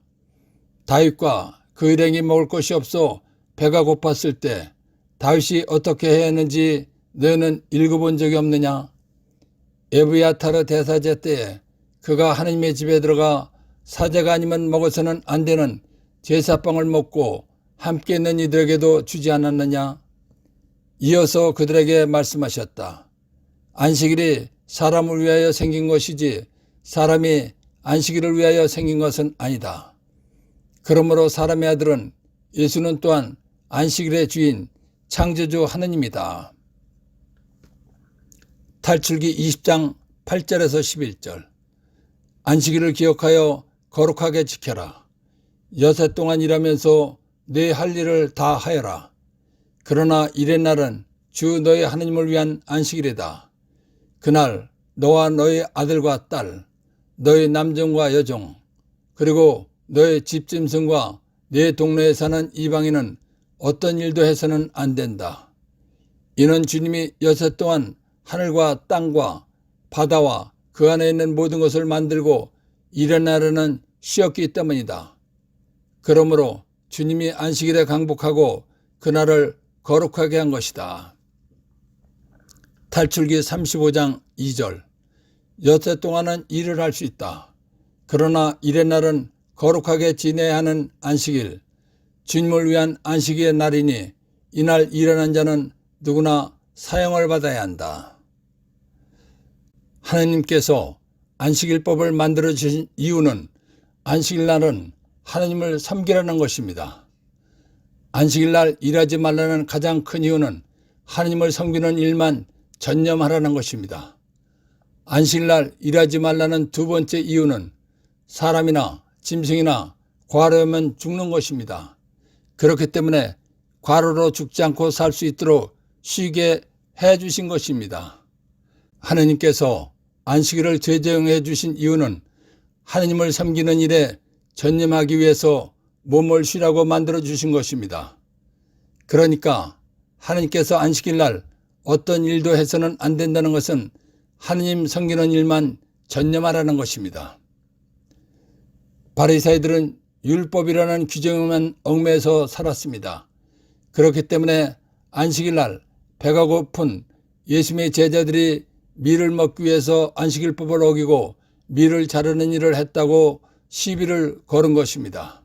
다윗과 그 일행이 먹을 것이 없어 배가 고팠을 때 다윗이 어떻게 해야 했는지 너희는 읽어본 적이 없느냐? 에브야타르 대사제 때에 그가 하나님의 집에 들어가 사제가 아니면 먹어서는 안 되는 제사빵을 먹고 함께 있는 이들에게도 주지 않았느냐? 이어서 그들에게 말씀하셨다. 안식일이 사람을 위하여 생긴 것이지 사람이 안식일을 위하여 생긴 것은 아니다. 그러므로 사람의 아들은 예수는 또한 안식일의 주인 창조주 하느님이다. 탈출기 20장 8절에서 11절. 안식일을 기억하여 거룩하게 지켜라. 여세 동안 일하면서 네 할 일을 다 하여라. 그러나 일의 날은 주 너희 하느님을 위한 안식일이다. 그날 너와 너희 아들과 딸, 너희 남종과 여종, 그리고 너희 집짐승과 네 동네에 사는 이방인은 어떤 일도 해서는 안 된다. 이는 주님이 여세 동안 하늘과 땅과 바다와 그 안에 있는 모든 것을 만들고 일의 날에는 쉬었기 때문이다. 그러므로 주님이 안식일에 강복하고 그날을 거룩하게 한 것이다. 탈출기 35장 2절. 여태 동안은 일을 할 수 있다. 그러나 일의 날은 거룩하게 지내야 하는 안식일, 주님을 위한 안식일의 날이니 이날 일하는 자는 누구나 사형을 받아야 한다. 하나님께서 안식일법을 만들어 주신 이유는 안식일 날은 하나님을 섬기라는 것입니다. 안식일 날 일하지 말라는 가장 큰 이유는 하나님을 섬기는 일만 전념하라는 것입니다. 안식일 날 일하지 말라는 두 번째 이유는 사람이나 짐승이나 과로하면 죽는 것입니다. 그렇기 때문에 과로로 죽지 않고 살 수 있도록 쉬게 해 주신 것입니다. 하나님께서 안식일을 제정해 주신 이유는 하나님을 섬기는 일에 전념하기 위해서 몸을 쉬라고 만들어 주신 것입니다. 그러니까 하나님께서 안식일 날 어떤 일도 해서는 안 된다는 것은 하나님 섬기는 일만 전념하라는 것입니다. 바리사이들은 율법이라는 규정에만 얽매여서 살았습니다. 그렇기 때문에 안식일 날 배가 고픈 예수님의 제자들이 밀을 먹기 위해서 안식일법을 어기고 밀을 자르는 일을 했다고 시비를 걸은 것입니다.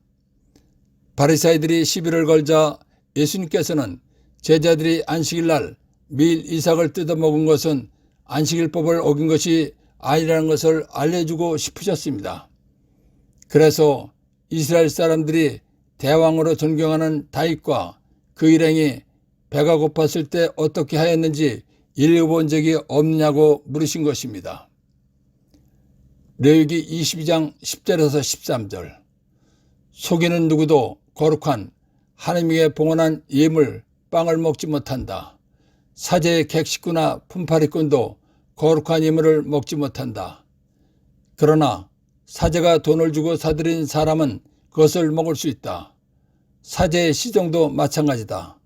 바리새인들이 시비를 걸자 예수님께서는 제자들이 안식일 날 밀 이삭을 뜯어먹은 것은 안식일법을 어긴 것이 아니라는 것을 알려주고 싶으셨습니다. 그래서 이스라엘 사람들이 대왕으로 존경하는 다윗과 그 일행이 배가 고팠을 때 어떻게 하였는지 읽어본 적이 없느냐고 물으신 것입니다. 레위기 22장 10절에서 13절. 속이는 누구도 거룩한 하나님께 봉헌한 예물 빵을 먹지 못한다. 사제의 객식구나 품팔이꾼도 거룩한 예물을 먹지 못한다. 그러나 사제가 돈을 주고 사들인 사람은 그것을 먹을 수 있다. 사제의 시종도 마찬가지다.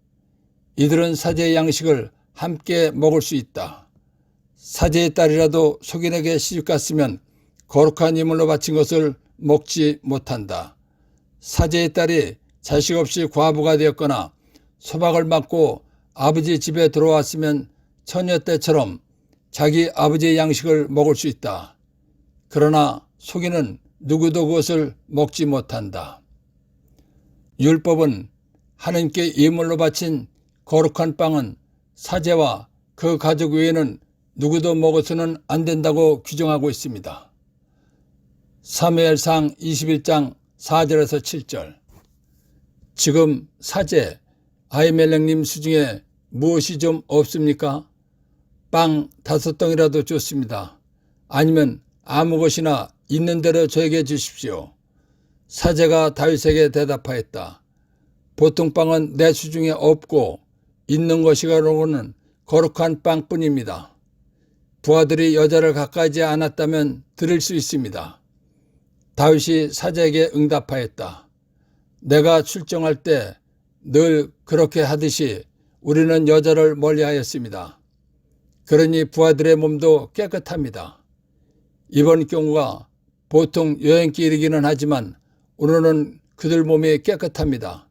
이들은 사제의 양식을 함께 먹을 수 있다. 사제의 딸이라도 속인에게 시집갔으면 거룩한 예물로 바친 것을 먹지 못한다. 사제의 딸이 자식 없이 과부가 되었거나 소박을 맞고 아버지 집에 들어왔으면 처녀 때처럼 자기 아버지의 양식을 먹을 수 있다. 그러나 속이는 누구도 그것을 먹지 못한다. 율법은 하나님께 예물로 바친 거룩한 빵은 사제와 그 가족 외에는 누구도 먹어서는 안 된다고 규정하고 있습니다. 사무엘상 21장 4절에서 7절. 지금 사제 아히멜렉님 수중에 무엇이 좀 없습니까? 빵 5덩이라도 좋습니다. 아니면 아무 것이나 있는 대로 저에게 주십시오. 사제가 다윗에게 대답하였다. 보통 빵은 내 수중에 없고 있는 것이로는 거룩한 빵뿐입니다. 부하들이 여자를 가까이지 않았다면 드릴 수 있습니다. 다윗이 사제에게 응답하였다. 내가 출정할 때 늘 그렇게 하듯이 우리는 여자를 멀리하였습니다. 그러니 부하들의 몸도 깨끗합니다. 이번 경우가 보통 여행길이기는 하지만 오늘은 그들 몸이 깨끗합니다.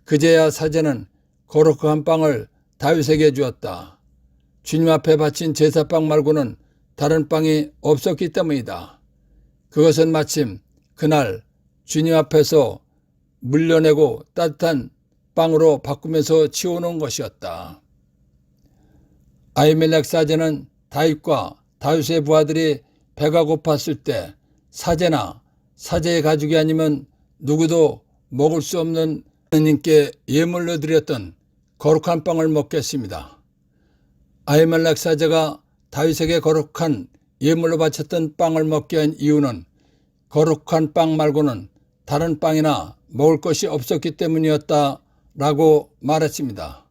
그제야 사제는 거룩한 빵을 다윗에게 주었다. 주님 앞에 바친 제사빵 말고는 다른 빵이 없었기 때문이다. 그것은 마침 그날 주님 앞에서 물려내고 따뜻한 빵으로 바꾸면서 치워놓은 것이었다. 아히멜렉 사제는 다윗과 다윗의 부하들이 배가 고팠을 때 사제나 사제의 가족이 아니면 누구도 먹을 수 없는 하나님께 예물로 드렸던 거룩한 빵을 먹겠습니다. 아히멜렉 사제가 다윗에게 거룩한 예물로 바쳤던 빵을 먹게 한 이유는 거룩한 빵 말고는 다른 빵이나 먹을 것이 없었기 때문이었다라고 말했습니다.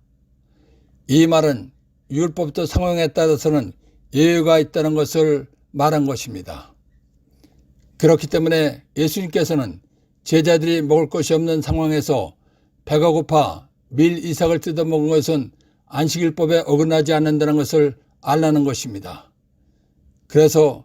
이 말은 율법도 상황에 따라서는 예외가 있다는 것을 말한 것입니다. 그렇기 때문에 예수님께서는 제자들이 먹을 것이 없는 상황에서 배가 고파 밀 이삭을 뜯어먹은 것은 안식일법에 어긋나지 않는다는 것을 알라는 것입니다. 그래서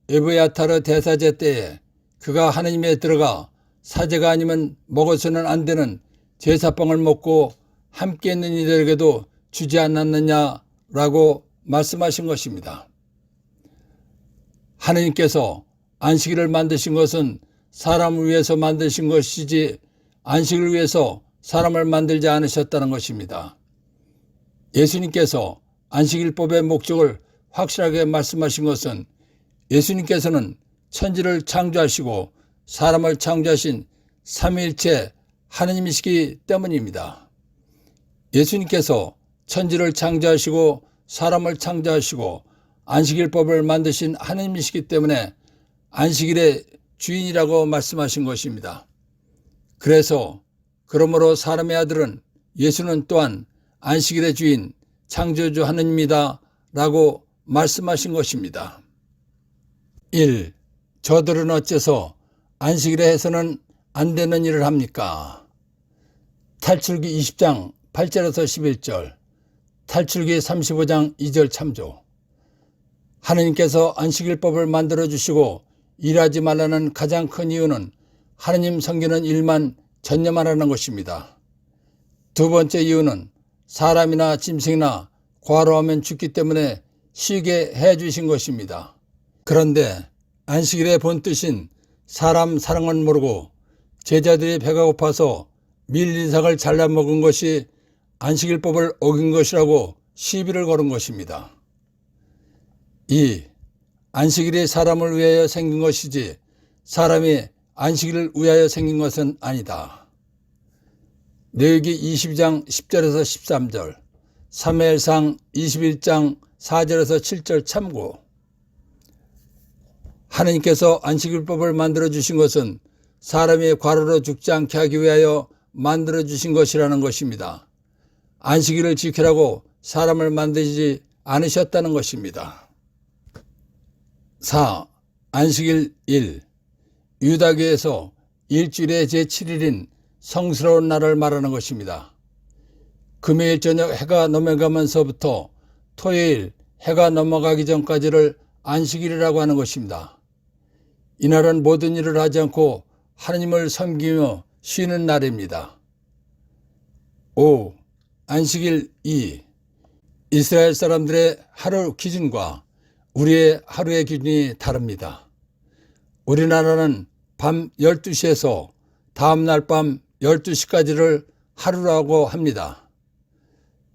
에브야타르 대사제 때에 그가 하느님에 들어가 사제가 아니면 먹어서는 안 되는 제사빵을 먹고 함께 있는 이들에게도 주지 않았느냐라고 말씀하신 것입니다. 하느님께서 안식일을 만드신 것은 사람을 위해서 만드신 것이지 안식을 위해서 사람을 만들지 않으셨다는 것입니다. 예수님께서 안식일법의 목적을 확실하게 말씀하신 것은 예수님께서는 천지를 창조하시고 사람을 창조하신 삼위일체 하느님이시기 때문입니다. 예수님께서 천지를 창조하시고 사람을 창조하시고 안식일법을 만드신 하느님이시기 때문에 안식일의 주인이라고 말씀하신 것입니다. 그러므로 사람의 아들은 예수는 또한 안식일의 주인 창조주 하느님이다 라고 말씀하신 것입니다. 1. 저들은 어째서 안식일에 해서는 안 되는 일을 합니까? 탈출기 20장 8절에서 11절, 탈출기 35장 2절 참조. 하느님께서 안식일법을 만들어주시고 일하지 말라는 가장 큰 이유는 하느님 섬기는 일만 전념하라는 것입니다. 두 번째 이유는 사람이나 짐승이나 과로하면 죽기 때문에 쉬게 해 주신 것입니다. 그런데 안식일의 본 뜻인 사람 사랑은 모르고 제자들이 배가 고파서 밀이삭을 잘라 먹은 것이 안식일법을 어긴 것이라고 시비를 걸은 것입니다. 2. 안식일이 사람을 위하여 생긴 것이지 사람이 안식일을 위하여 생긴 것은 아니다. 레위기 22장 10절에서 13절, 사무엘상 21장 4절에서 7절 참고. 하느님께서 안식일법을 만들어 주신 것은 사람이 과로로 죽지 않게 하기 위하여 만들어 주신 것이라는 것입니다. 안식일을 지키라고 사람을 만들지 않으셨다는 것입니다. 4. 안식일 1. 유다교에서 일주일의 제7일인 성스러운 날을 말하는 것입니다. 금요일 저녁 해가 넘어가면서부터 토요일 해가 넘어가기 전까지를 안식일이라고 하는 것입니다. 이날은 모든 일을 하지 않고 하느님을 섬기며 쉬는 날입니다. 5. 안식일 2. 이스라엘 사람들의 하루 기준과 우리의 하루의 기준이 다릅니다. 우리나라는 밤 12시에서 다음날 밤 12시까지를 하루라고 합니다.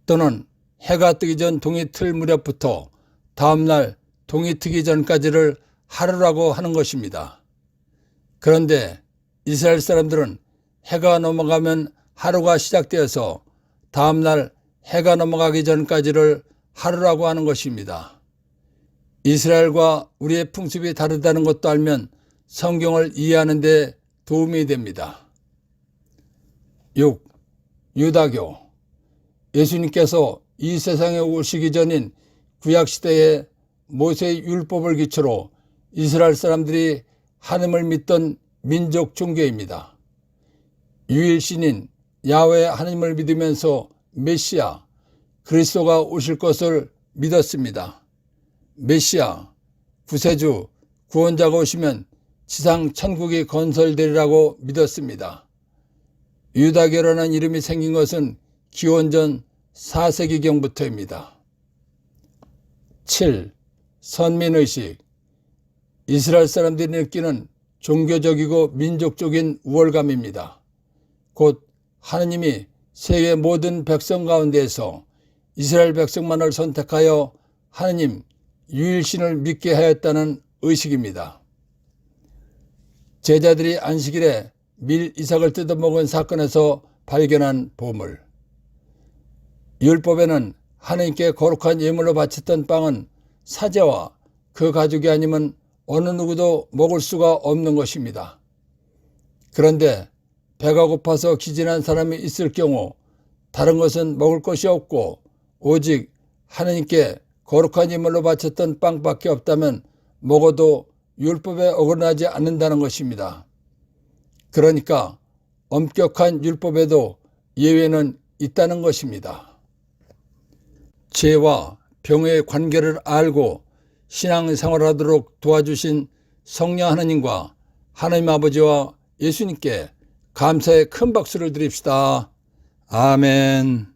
또는 해가 뜨기 전 동이 틀 무렵부터 다음날 동이 트기 전까지를 하루라고 하는 것입니다. 그런데 이스라엘 사람들은 해가 넘어가면 하루가 시작되어서 다음날 해가 넘어가기 전까지를 하루라고 하는 것입니다. 이스라엘과 우리의 풍습이 다르다는 것도 알면 성경을 이해하는 데 도움이 됩니다. 6. 유다교. 예수님께서 이 세상에 오시기 전인 구약시대에 모세의 율법을 기초로 이스라엘 사람들이 하나님을 믿던 민족 종교입니다. 유일신인 야훼 하나님을 믿으면서 메시아, 그리스도가 오실 것을 믿었습니다. 메시아, 구세주, 구원자가 오시면 지상 천국이 건설되리라고 믿었습니다. 유다교라는 이름이 생긴 것은 기원전 4세기경부터입니다. 7. 선민의식. 이스라엘 사람들이 느끼는 종교적이고 민족적인 우월감입니다. 곧 하느님이 세계 모든 백성 가운데에서 이스라엘 백성만을 선택하여 하느님 유일신을 믿게 하였다는 의식입니다. 제자들이 안식일에 밀 이삭을 뜯어먹은 사건에서 발견한 보물. 율법에는 하느님께 거룩한 예물로 바쳤던 빵은 사제와 그 가족이 아니면 어느 누구도 먹을 수가 없는 것입니다. 그런데 배가 고파서 기진한 사람이 있을 경우 다른 것은 먹을 것이 없고 오직 하느님께 거룩한 예물로 바쳤던 빵밖에 없다면 먹어도 율법에 어긋나지 않는다는 것입니다. 그러니까 엄격한 율법에도 예외는 있다는 것입니다. 죄와 병의 관계를 알고 신앙생활하도록 도와주신 성령 하나님과 하나님 아버지와 예수님께 감사의 큰 박수를 드립시다. 아멘.